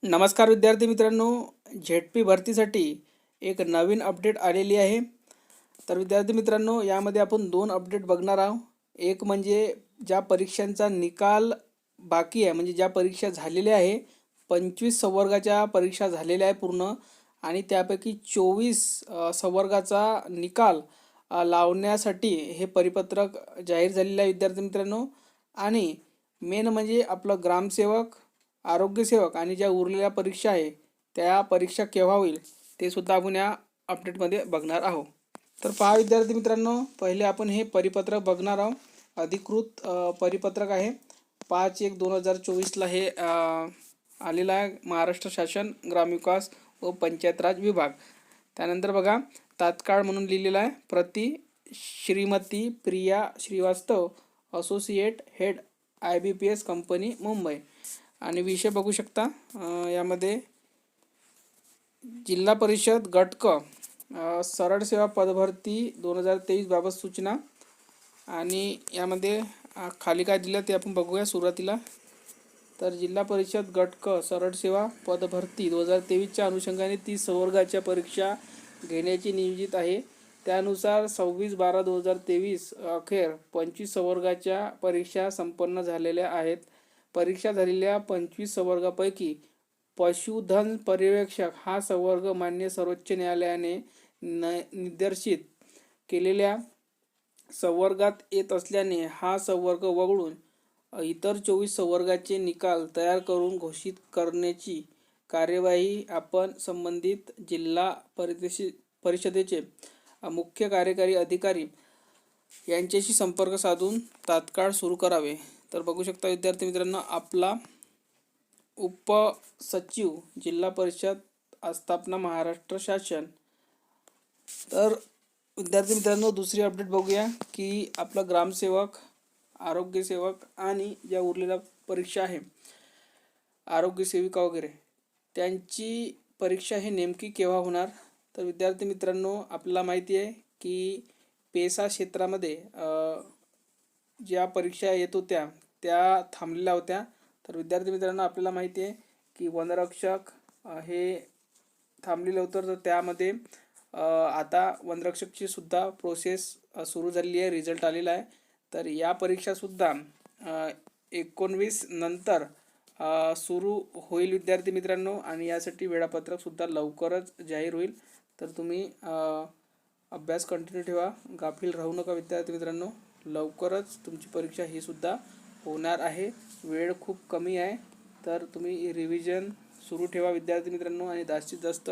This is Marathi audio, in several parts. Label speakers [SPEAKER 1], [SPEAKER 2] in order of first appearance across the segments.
[SPEAKER 1] नमस्कार विद्यार्थी मित्रांनो, झेडपी भरतीसाठी एक नवीन अपडेट आलेली आहे। तर विद्यार्थी मित्रांनो, यामध्ये आपण दोन अपडेट बघणार आहोत। एक म्हणजे ज्या परीक्षांचा निकाल बाकी आहे, म्हणजे ज्या परीक्षा झालेल्या आहे, 25 संवर्गाच्या परीक्षा झालेल्या आहे पूर्ण, आणि त्यापैकी 24 संवर्गाचा निकाल लावण्यासाठी हे परिपत्रक जाहीर झालेलं आहे विद्यार्थी मित्रांनो। आणि मेन म्हणजे आपलं ग्रामसेवक, आरोग्यसेवक आणि ज्या उरलेल्या परीक्षा आहे त्या परीक्षा केव्हा होईल ते सुद्धा आपण या अपडेटमध्ये बघणार आहोत। तर पहा विद्यार्थी मित्रांनो, पहिले आपण हे परिपत्रक बघणार आहोत। अधिकृत परिपत्रक आहे 5/1/2024 हे आलेलं आहे, महाराष्ट्र शासन ग्रामविकास व पंचायत राज विभाग। त्यानंतर बघा, तात्काळ म्हणून लिहिलेलं आहे, प्रति Shrimati Priya Srivastava, associate head IBPS company Mumbai. आणि विषय बघू शकता, यामध्ये जिल्हा परिषद गट क सरळ सेवा पदभरती 2023 बाबत सूचना। आणि यामध्ये खाली काय दिलं ते आपण बघूया सुरुवातीला। तर जिल्हा परिषद गट क सरळ सेवा पदभरती 2023च्या अनुषंगाने 30 संवर्गाच्या परीक्षा घेण्याची नियोजित आहे। त्यानुसार 26/12/2023 अखेर 25 संवर्गाच्या परीक्षा संपन्न झालेल्या आहेत। परीक्षा झालेल्या 25 संवर्गापैकी पशुधन पर्यवेक्षक हा संवर्ग मान्य सर्वोच्च न्यायालयाने निर्देशित केलेल्या संवर्गात येत असल्याने हा संवर्ग वगळून इतर 24 संवर्गाचे निकाल तयार करून घोषित करण्याची कार्यवाही आपण संबंधित जिल्हा परिषदेचे मुख्य कार्यकारी अधिकारी यांच्याशी संपर्क साधून तात्काळ सुरू करावे। तर बघू शकता विद्यार्थी मित्रांनो, आपला उपसचिव जिल्हा परिषद आस्थापना महाराष्ट्र शासन। तर विद्यार्थी मित्रांनो, दुसरी अपडेट बघूया की आपला ग्रामसेवक, आरोग्यसेवक आणि ज्या उरलेल्या परीक्षा आहे आरोग्यसेविका वगैरे, त्यांची परीक्षा हे नेमकी केव्हा होणार। तर विद्यार्थी मित्रांनो, आपल्याला माहिती आहे की पेसा क्षेत्रामध्ये ज्या परीक्षा येत होत्या त्या थांबलेल्या होत्या। तर विद्यार्थी मित्रांनो, आपल्याला माहिती आहे की वनरक्षक हे थांबलेलं होतं। तर त्यामध्ये आता वनरक्षकची सुद्धा प्रोसेस सुरू झालेली आहे, रिझल्ट आलेला आहे। तर या परीक्षासुद्धा 19 नंतर सुरू होईल विद्यार्थी मित्रांनो, आणि यासाठी वेळापत्रकसुद्धा लवकरच जाहीर होईल। तर तुम्ही अभ्यास कंटिन्यू ठेवा, गाफील राहू नका विद्यार्थी मित्रांनो। लवकरच तुमची परीक्षा ही सुद्धा होणार आहे, वेळ खूप कमी आहे। तर तुम्ही रिव्हिजन सुरू ठेवा विद्यार्थी मित्रांनो, आणि जास्तीत जास्त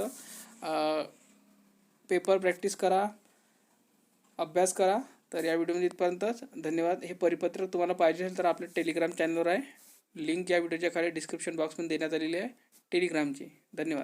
[SPEAKER 1] पेपर प्रॅक्टिस करा, अभ्यास करा। तर या व्हिडिओमध्ये इथपर्यंतच, धन्यवाद। हे परिपत्रक तुम्हाला पाहिजे असेल तर आपल्या टेलिग्राम चॅनलवर आहे, लिंक या व्हिडिओच्या खाली डिस्क्रिप्शन बॉक्समध्ये देण्यात आलेली आहे टेलिग्रामची। धन्यवाद।